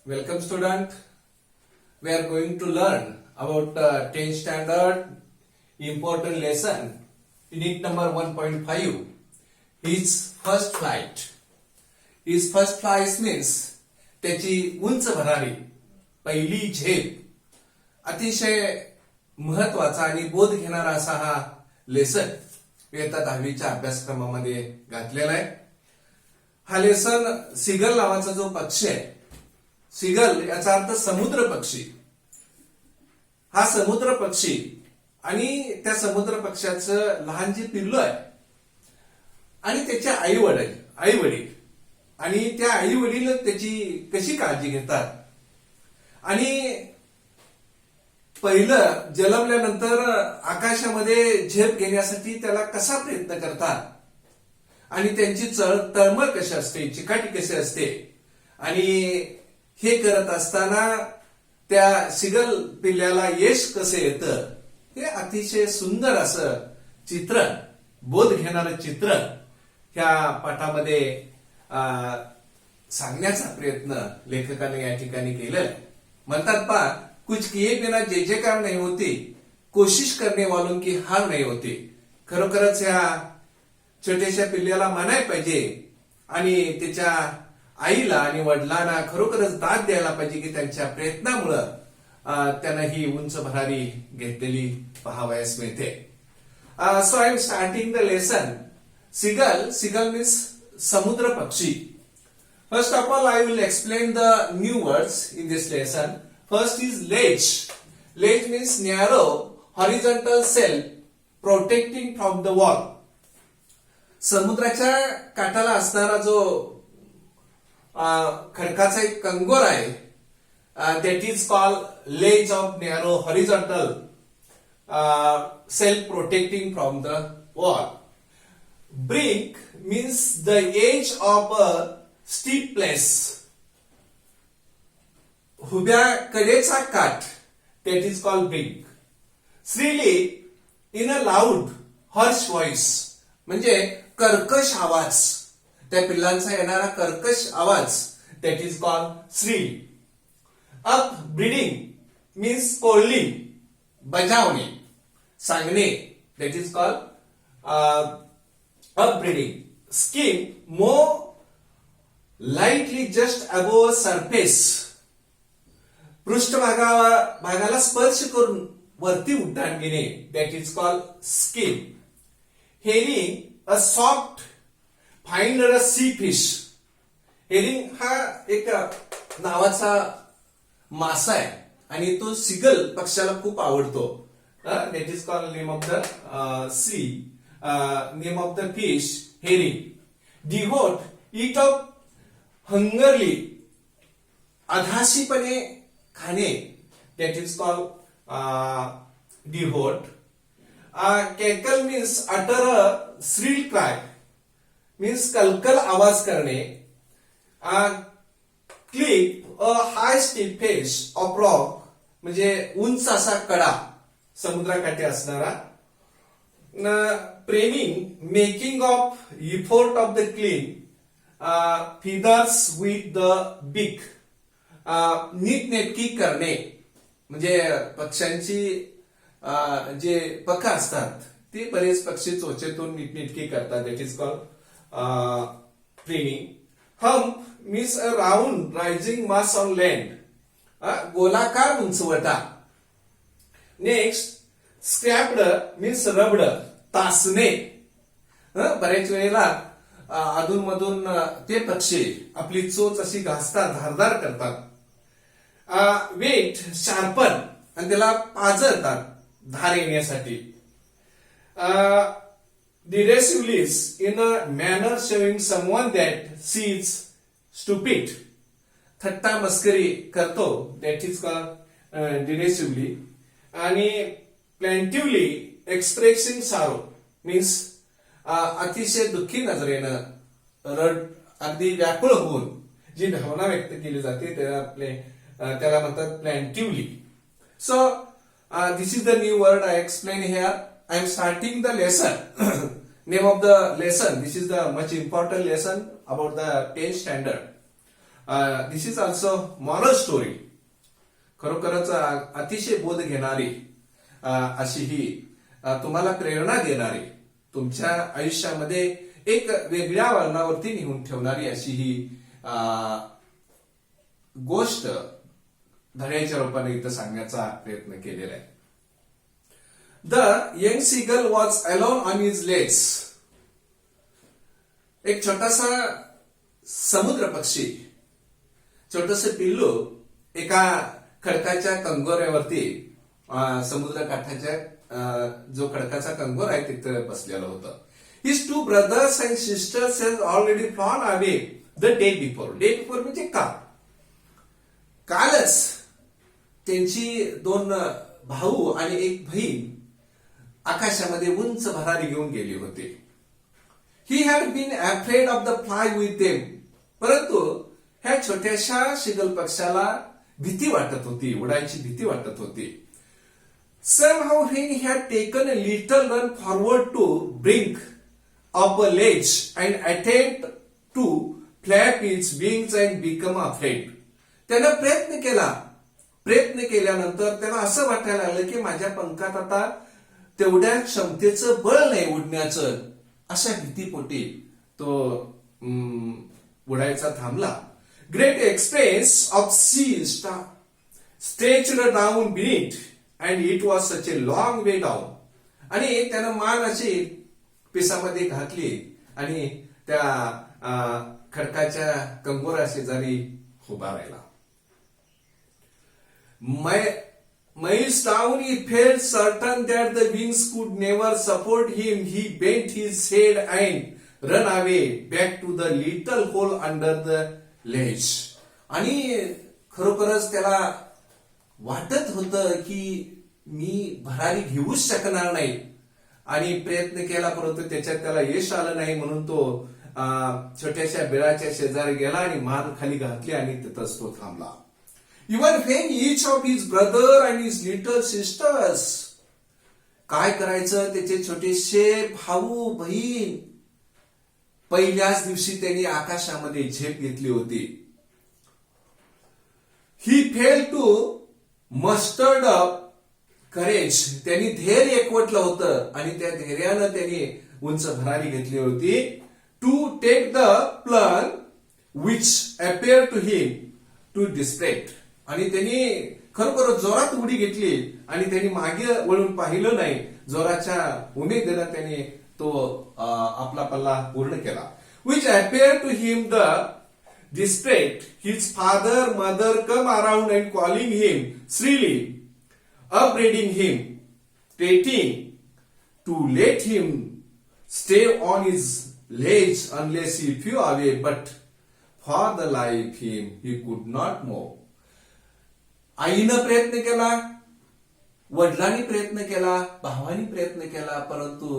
Welcome student. We are going to learn about 10th standard important lesson. Unit number 1.5 is first flight. His first flight means त्याची उंच भरारी पहिली झेप अतिशय महत्वाचा आणि बोध घेणारा असा हा लेसन इयत्ता 10वीच्या अभ्यासक्रमामध्ये घातलेला आहे. हा लेसन सिगल नावाचा जो पक्षी आहे, सिगल याचा अर्थ समुद्र पक्षी. हा समुद्र पक्षी आणि त्या समुद्र पक्षाचं लहान जे पिल्लू आहे आणि त्याचे आई वडील आणि त्या आई वडील त्याची कशी काळजी घेतात आणि पहिलं जन्मल्यानंतर आकाशामध्ये झेप घेण्यासाठी त्याला कसा प्रयत्न करतात आणि त्यांची तळमळ कशी असते, चिकाटी कशी असते आणि हे करत असताना त्या सिगल पिल्ल्याला यश कसं येतं, हे अतिशय सुंदर असं चित्रण, बोध घेणारं चित्रण ह्या पाठामध्ये सांगण्याचा प्रयत्न लेखकाने या ठिकाणी केलेला आहे. म्हणतात पा कुछ किए बिना जय जयकार नाही होती, कोशिश करने वालों की हार नाही होती. खरोखरच ह्या छोट्याशा पिल्ल्याला म्हणायला पाहिजे आणि त्याच्या आईला आणि वडिलांना खरोखरच दाद द्यायला पाहिजे की त्यांच्या प्रयत्नामुळं त्यांना ही उंच भरारी घेतलेली पाहावयास मिळते. So I am starting the lesson. Seagull means समुद्र पक्षी. First of all, I will explain the new words in this lesson. First is ledge. Ledge means narrow horizontal cell protecting from the wall. समुद्राच्या काठाला असणारा जो खडकाचा एक कंगोर आहे, that is called ledge of narrow horizontal cell protecting from the wall. Brink means the edge of a steep place. उभ्या कडेचा काठ, that is called brink. Shrilly in a loud harsh voice म्हणजे कर्कश आवाज, त्या पिल्लांचा येणारा कर्कश आवाज, that is called shrill. Upbraiding means scolding, बजावणे, सांगणे, that is called upbraiding. Skim more lightly just above surface, पृष्ठभागाला स्पर्श करून वरती उड्डाण घेणे, that is called skim. Herring a soft finder a sea fish. Herring हा एक नावाचा मासा आहे आणि तो सिगल पक्षाला खूप आवडतो. that is called name of the sea, name of the fish herring. Devote eat up hungrily, अधाशीपणे खाणे, that is called devote. Cackle means utter a shrill cry, means कलकल आवाज करणे. Clip a high steep face of rock म्हणजे उंच असा कडा समुद्राकाठी असणारा. Preening making of effort of the clean feathers with the beak. नीटनेटकी करणे म्हणजे पक्ष्यांची जे पंख असतात ते बरेच पक्षी चोचेतून नीटनेटकी करतात, that is called preening. Hump means a round rising mass on land, गोलाकार उंचवटा. नेक्स्ट स्क्रॅप्ड मीन्स रबड, तासणे. बऱ्याच वेळेला अधूनमधून ते पक्षी आपली चोच अशी घासतात, धारदार करतात. वेट शार्पन आणि त्याला पाजळतात धार येण्यासाठी. Derisively in a manner showing someone that sees stupid, थट्टा मस्करी करतो, दॅट इज कॉल्ड डिरेसिव्हली. आणि प्लॅन्टिव्हली एक्सप्रेसिंग सारो मीन्स अतिशय दुःखी नजरेनं अगदी व्याकुळ होऊन जी भावना व्यक्त केली जाते त्याला म्हणतात plaintively. So this is the new word I explain here. I am starting the lesson. Name of the lesson, this is the much important lesson about the 10th standard. This is also moral story. खरोखरच अतिशय बोध घेणारी अशी ही तुम्हाला प्रेरणा देणारी, तुमच्या आयुष्यामध्ये एक वेगळ्या वळणावरती नेऊन ठेवणारी अशी ही गोष्ट धड्याच्या रूपाने इथं सांगण्याचा प्रयत्न केलेला आहे. The young seagull was alone on his legs. एक छोटासा समुद्र पक्षी, छोटस पिल्लू एका खडकाच्या कंगोऱ्यावरती, समुद्र काठाच्या जो खडकाचा कंगोर आहे तिथे बसलेलं होतं. His two brothers and sisters has already flown away the day before. Day before म्हणजे कालच त्यांची 2 भाऊ आणि एक बहीण आकाशामध्ये उंच भरारी घेऊन गेली होती. He had been afraid of the fly with them. परंतु ह्या छोट्याशा शिगल पक्षाला भीती वाटत होती, उडायची भीती वाटत होती. Somehow when he had taken a little run forward to brink of a ledge and attempt to flap its wings and become afraid. त्यानं प्रयत्न केल्यानंतर त्याला असं वाटायला लागलं की माझ्या पंखात आता तेवढ्या क्षमतेचं बळ नाही उडण्याचं. अशा भीतीपोटी तो उडायचा थांबला. Great express of sea stretched down beneath and it was such a long way down. आणि त्यानं मान अशी पिसामध्ये घातली आणि त्या खडकाच्या कंगोरा शेजारी उभा राहिला. Miles down, he felt certain that the wings could never support him. He bent his head and ran away back to the little hole under the ledge. आणि खरोखरच त्याला वाटत होतं की मी भरारी घेऊच शकणार नाही, आणि प्रयत्न केला परंतु त्याच्यात त्याला यश आलं नाही, म्हणून तो छोट्याशा बिळाच्या शेजारी गेला आणि मान खाली घातली आणि तिथंच तो थांबला. Even when each of his brother and his little sisters, काय करायचं, त्याचे छोटेसे भाऊ बहीण पहिल्याच दिवशी त्यांनी आकाशामध्ये झेप घेतली होती. He failed to muster up courage. त्यांनी धैर्य एकवटलं होतं आणि त्या धैर्यानं त्यांनी उंच भरारी घेतली होती. To take the plunge which appeared to him to desperate. आणि त्यांनी खरोखर जोरात उडी घेतली आणि त्यांनी मागे वळून पाहिलं नाही. जोराच्या उमेदीनं त्यांनी तो आपला पल्ला पूर्ण केला. Which appeared to him the desperate. His father, mother come around and calling him shrilly, upbraiding him, threatening to let him stay on his ledge unless he flew away, but for the life he could not move. आईनं प्रयत्न केला, वडिलांनी प्रयत्न केला, भावानी प्रयत्न केला, परंतु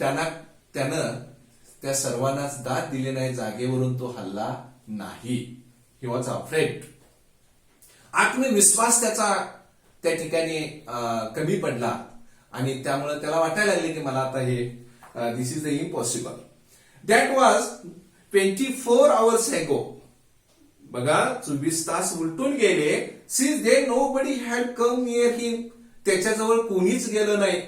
त्यानं त्या सर्वांनाच दाद दिली नाही. जागेवरून तो हल्ला नाही. He was afraid. आत्मविश्वास त्याचा त्या ठिकाणी कमी पडला आणि त्यामुळे त्याला वाटायला लागले की मला आता हे this is the impossible. That was 24 hours ago. बघा 24 तास उलटून गेले. Since they nobody had come near him. त्याच्याजवळ कोणीच गेलं नाही.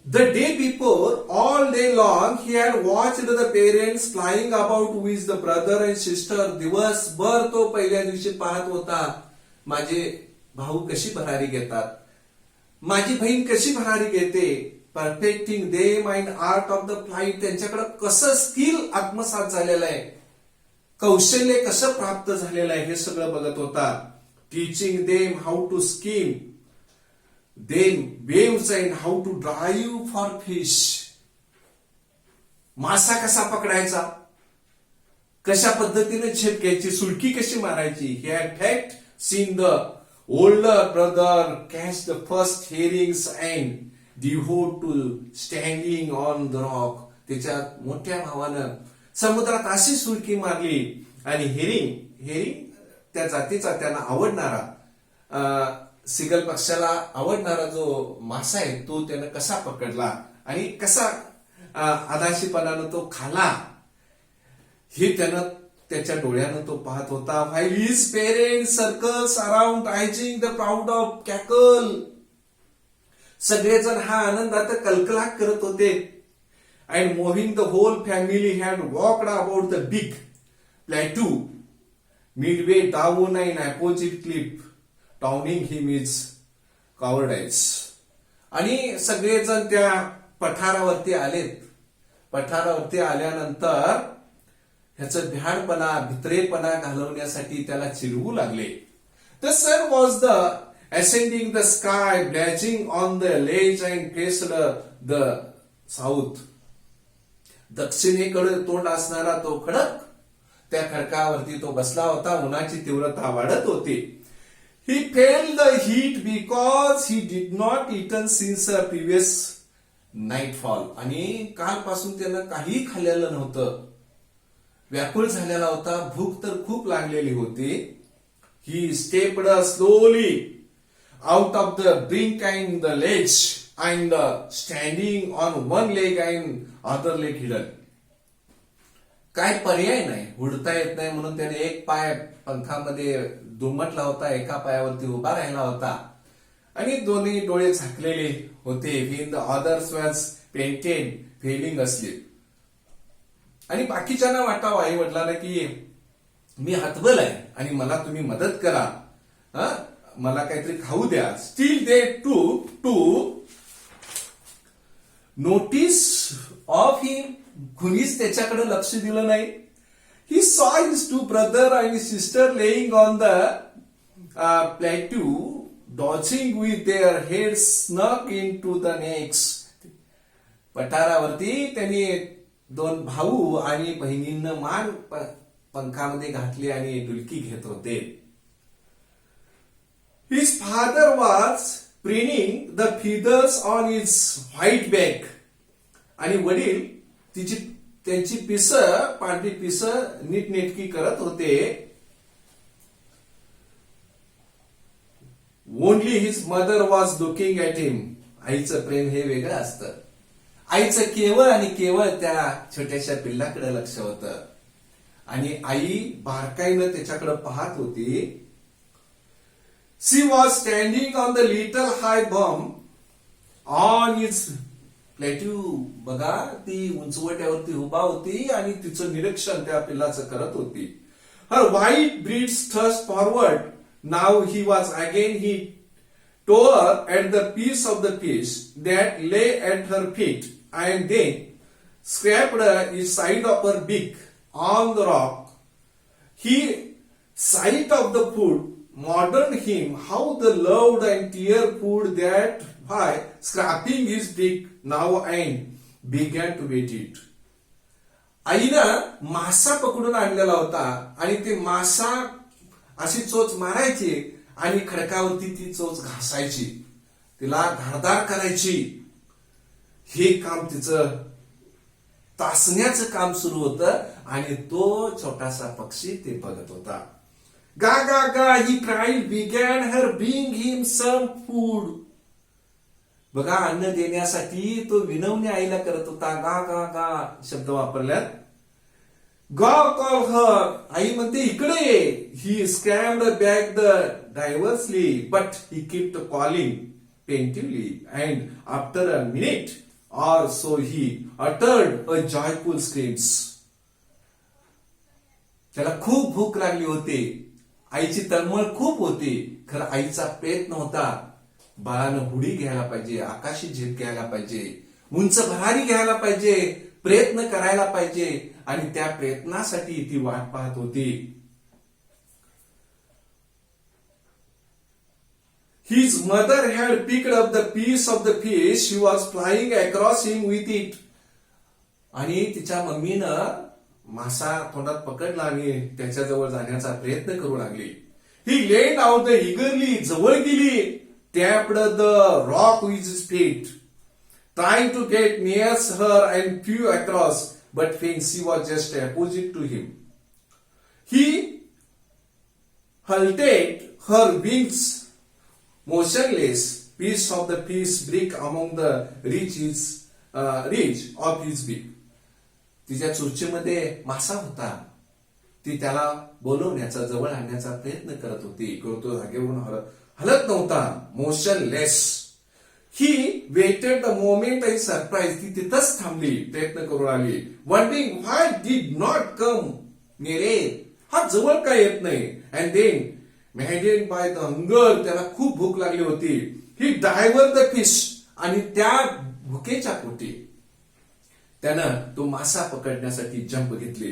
The day before, all day long, he had watched the parents flying about with the brother and sister. दिवसभर तो पहिल्या दिवशी पाहत होता, माझे भाऊ कशी भरारी घेतात, माझी बहीण कशी भरारी घेते. Perfecting them and art of the flight. त्यांच्याकडे कसं स्किल आत्मसात झालेलं आहे, कौशल्य कसं प्राप्त झालेलं आहे, हे सगळं बघत होता. Teaching them how to skim them waves and how to drive for fish. मासा कसा पकडायचा, कशा पद्धतीने झेप घ्यायची, सुलकी कशी मारायची. He had fact seen the older brother catch the first herrings and devote to standing on the rock. त्याच्या मोठ्या भावानं समुद्रात अशी सुलकी मारली आणि हेरिंग त्या जातीचा त्यांना आवडणारा सिगल पक्षाला आवडणारा जो मासा आहे तो त्यानं कसा पकडला आणि कसा आदाशीपणानं तो खाला. हे त्यानं त्याच्या डोळ्यानं तो पाहत होता. While his parents circles around rising the proud of cackle. सगळेजण हा आनंदात कलकलाट करत होते. And moving the whole family had walked about the big plateau midway down and opposite cliff taunting him is cowardice. आणि सगळेजण त्या पठारावरती आलेत. पठारावरती आल्यानंतर ह्याचं भ्याडपणा भित्रेपणा घालवण्यासाठी त्याला चिडवू लागले. The sun was the ascending the sky, blazing on the ledge and faced the south. दक्षिणेकडे तोंड असणारा तो खडक, त्या खडकावरती तो बसला होता. उन्हाची तीव्रता वाढत होती. He felt the heat because he did not eaten since a previous nightfall. आणि कालपासून त्यानं काही खाल्लेलं नव्हतं. व्याकुळ झालेला होता. भूक तर खूप लागलेली होती. He stepped slowly out of the brink and the ledge and standing on one leg and other leg hidden. काय पर्याय नाही, उडता येत नाही म्हणून त्याने एक पाय पंखामध्ये दुमटला होता, एका पायावरती उभा राहिला होता आणि दोन्ही डोळे झाकलेले होते. when the others was painted feeling asleep. आणि बाकीच्यांना वाटावं आई वडिलांना की मी हतबल आहे आणि मला तुम्ही मदत करा, मला काहीतरी खाऊ द्या. Still they took notice of him. कुणीच त्याच्याकडे लक्ष दिलं नाही. He saw his two brother and sister lying on the plateau dozing with their head sunk in to the necks. पठारावरती त्यांनी दोन भाऊ आणि बहिणींना मान पंखामध्ये घातली आणि डुलकी घेत होते. His father was preening the feathers on his white back. आणि वडील त्यांची पिस, पांढरी पिस नीटनेटकी करत होते. Only his mother was looking at him. आईचं प्रेम हे वेगळं असतं. आईचं केवळ आणि केवळ त्या छोट्याशा पिल्लाकडे लक्ष होतं आणि आई बारकाईनं त्याच्याकडे पाहत होती. She was standing on the little high bump on its plateau. बघा, ती उंचवट्यावरती उभा होती आणि तिचं निरीक्षण त्या पिल्लाचं करत होती. Her white breast thrust forward. Now he was again. He tore at the piece of the fish that lay at her feet and then scraped the side of her beak on the rock. He sight of the food modern him how the loved and tear food that by scraping his beak now and began to eat it. आईनं मासा पकडून आणलेला होता आणि ते मासा अशी चोच मारायची आणि खडकावरती ती चोच घासायची, तिला धारदार करायची. हे काम तिचं तासण्याचं काम सुरू होतं आणि तो छोटासा पक्षी ते बघत होता. गा गा गा ही cried, began her bring him some food. बघा, अन्न देण्यासाठी तो विनवणी आईला करत होता. गा गा गा शब्द वापरल्यात. गा कॉल हर. आई म्हणते इकडे ये. ही scrambled back the diversely but he kept calling plaintively and after a minute or so he uttered a joyful screams. त्याला खूप भूक लागली होती. आईची तळमळ खूप होती. खरं आईचा प्रयत्न होता, बाळानं हुडी घ्यायला पाहिजे, आकाशी झेप घ्यायला पाहिजे, उंच भरारी घ्यायला पाहिजे, प्रयत्न करायला पाहिजे आणि त्या प्रयत्नासाठी ती वाट पाहत होती. His mother had picked up the piece of the fish. She was flying across him with it. आणि तिच्या मम्मीनं मासा तोंडात पकडला आणि त्याच्याजवळ जाण्याचा प्रयत्न करू लागली. He leaned out eagerly. जवळ गेली. Tapped the rock with his feet, trying to get near her and flew across, but Fancy was just opposite to him. He halted her wings motionless, piece of the fish break among the ridge of his beak. तिच्या चुरचीमध्ये मासा होता. ती त्याला बोलवण्याचा, जवळ आणण्याचा प्रयत्न करत होती. तो जागेवरून हलत नव्हता, motionless. He waited the moment आणि सरप्राईज. ती तिथंच थांबली, प्रयत्न करून आली. वंडिंग व्हाय डिड नॉट कम नेरे, हा जवळ काय येत नाही. And then maddened by the hunger, त्याला खूप भूक लागली होती. ही डायव्हर द फिश, आणि त्या भुकेच्या पोटी त्यानं तो मासा पकडण्यासाठी जंप घेतली.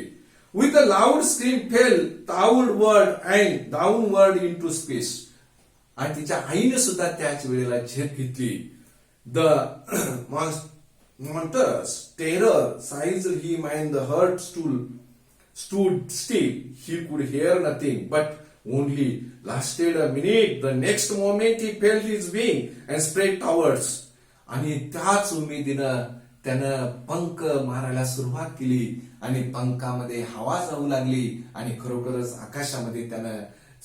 With a loud scream fell downward and downward into space. आणि तिच्या आईने सुद्धा त्याच वेळेला झेप घेतली. The monstrous terror seize him and the hurt stood still. He could hear nothing, but only lasted a minute. The next moment he felt his wing and spread towards. आणि त्याच उमेदीनं त्यानं पंख मारायला सुरुवात केली आणि पंखामध्ये हवा जाऊ लागली आणि खरोखरच आकाशामध्ये त्यानं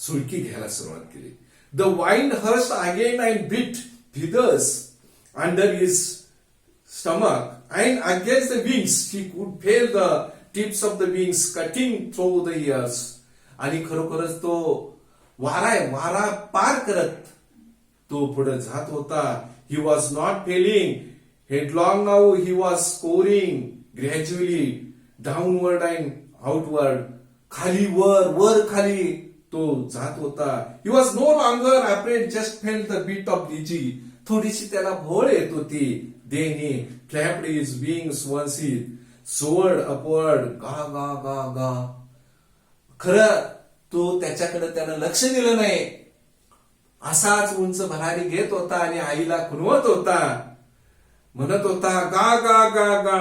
सुळकी घ्यायला सुरुवात केली. The wind hushed again and beat feathers under his stomach, and against the wings he could feel the tips of the wings cutting through the ears. आणि खरोखरच तो वारा पार करत तो पुढे जात होता. He was not failing headlong now. He was scoring gradually downward and outward. खाली वर खाली तो जात होता. He was no longer afraid, just felt the beat of dizzy. थोडीशी त्याला भोळ येत होती. Then he flapped his wings once. He soared upward. गा गा गा गा. खरं तो त्याच्याकडे त्यानं लक्ष दिलं नाही. असाच उंच भरारी घेत होता आणि आईला खुणवत होता, म्हणत होता गा गा गा गा.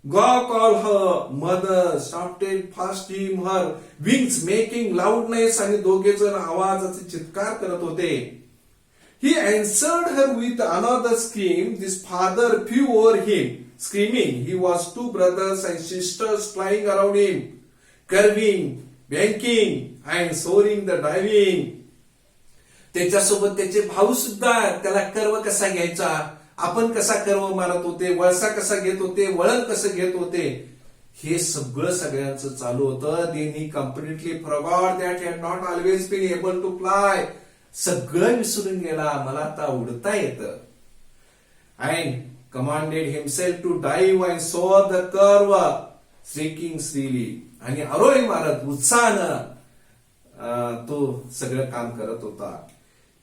God called her mother, shouted past him, her wings making loudness. आणि दोघे जण आवाजाचे चित्कार करत होते. He answered her with another scream. This father flew over him, screaming. He was two brothers and sisters flying around him, curving, banking, and soaring the diving. त्याच्यासोबत त्याचे भाऊ सुद्धा त्याला कर्व कसा घ्यायचा, आपण कसा कर्व मारत होते, वळसा कसा घेत होते, वळण कसं घेत होते, हे सगळं सगळ्यांचं चालू होतं. Then he completely forgot that he had not always been able to fly. सगळं विसरून गेला, मला आता उडता येतं. And commanded himself to dive and soar the curve, shrieking shrilly. आणि आरोळी मारत उत्साहानं तो सगळं काम करत होता.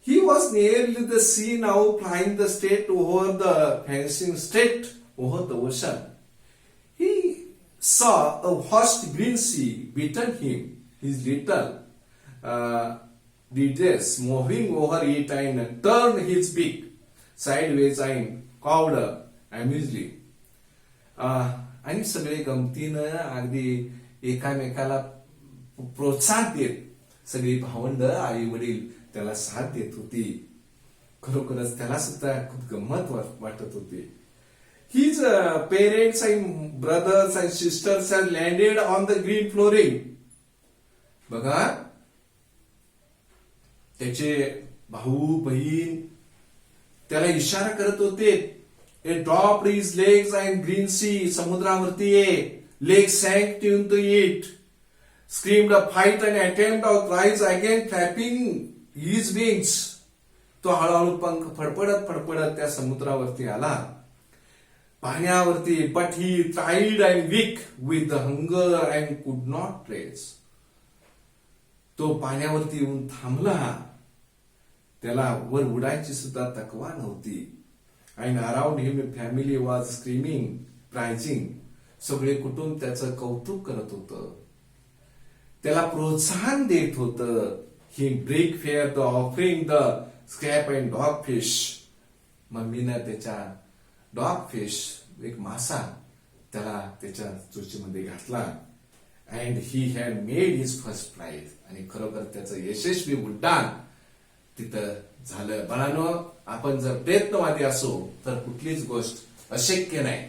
He was nearly the sea now, flying the straight over the fencing straight over the ocean. He saw a vast green sea beneath him, his little distress moving over it, and turned his beak sideways and cawed amusedly. आणि सगळे गमतीनं अगदी एकामेकाला प्रोत्साहन देत सगळी भावंड, आई वडील त्याला साथ देत होती. खरोखरच त्याला सुद्धा खूप गंमत वाटत होती. His parents and brothers and sisters had landed on the green flooring. बघा, त्याचे भाऊ बहीण त्याला इशारा करत होते. He dropped his legs and green sea, समुद्रावरती ये. Legs sank into it. Screamed a fight and attempt to rise again, flapping his wings. तो हळूहळू पंख फडफडत त्या समुद्रावरती आला, पाण्यावरती. But he tried and weak with the hunger and could not rise. तो पाण्यावरती येऊन थांबला, त्याला वर उडायची सुद्धा तकवा नव्हती. And around him family was screaming, praising. सगळे कुटुंब त्याचं कौतुक करत होतं, त्याला प्रोत्साहन देत होतं. He break fair the offering the scrap and dog fish. मम्मीनं त्याच्या डॉग फिश, एक मासा, त्याला त्याच्या चुचीमध्ये घातला. And he had made his first prize. आणि खरोखर त्याचं यशस्वी उड्डाण तिथं झालं. बाळांनो, आपण जर प्रयत्नवादी असो तर कुठलीच गोष्ट अशक्य नाही.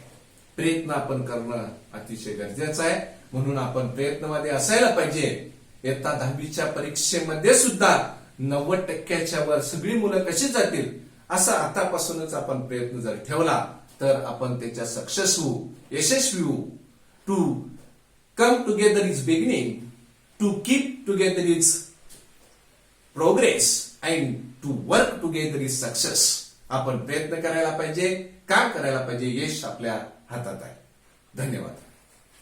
प्रयत्न आपण करणं अतिशय गरजेचं आहे. म्हणून आपण प्रयत्नवादी असायला पाहिजे. इयत्ता 10वीच्या परीक्षेमध्ये सुद्धा 90% वर सगळी मुलं कशी जातील असा आतापासूनच आपण प्रयत्न जर ठेवला तर आपण त्याच्या सक्सेस होऊ, यशस्वी होऊ. To come together is beginning, to keep together is progress and to work together is success. आपण प्रयत्न करायला पाहिजे, काम करायला पाहिजे, यश आपल्या हातात आहे. धन्यवाद.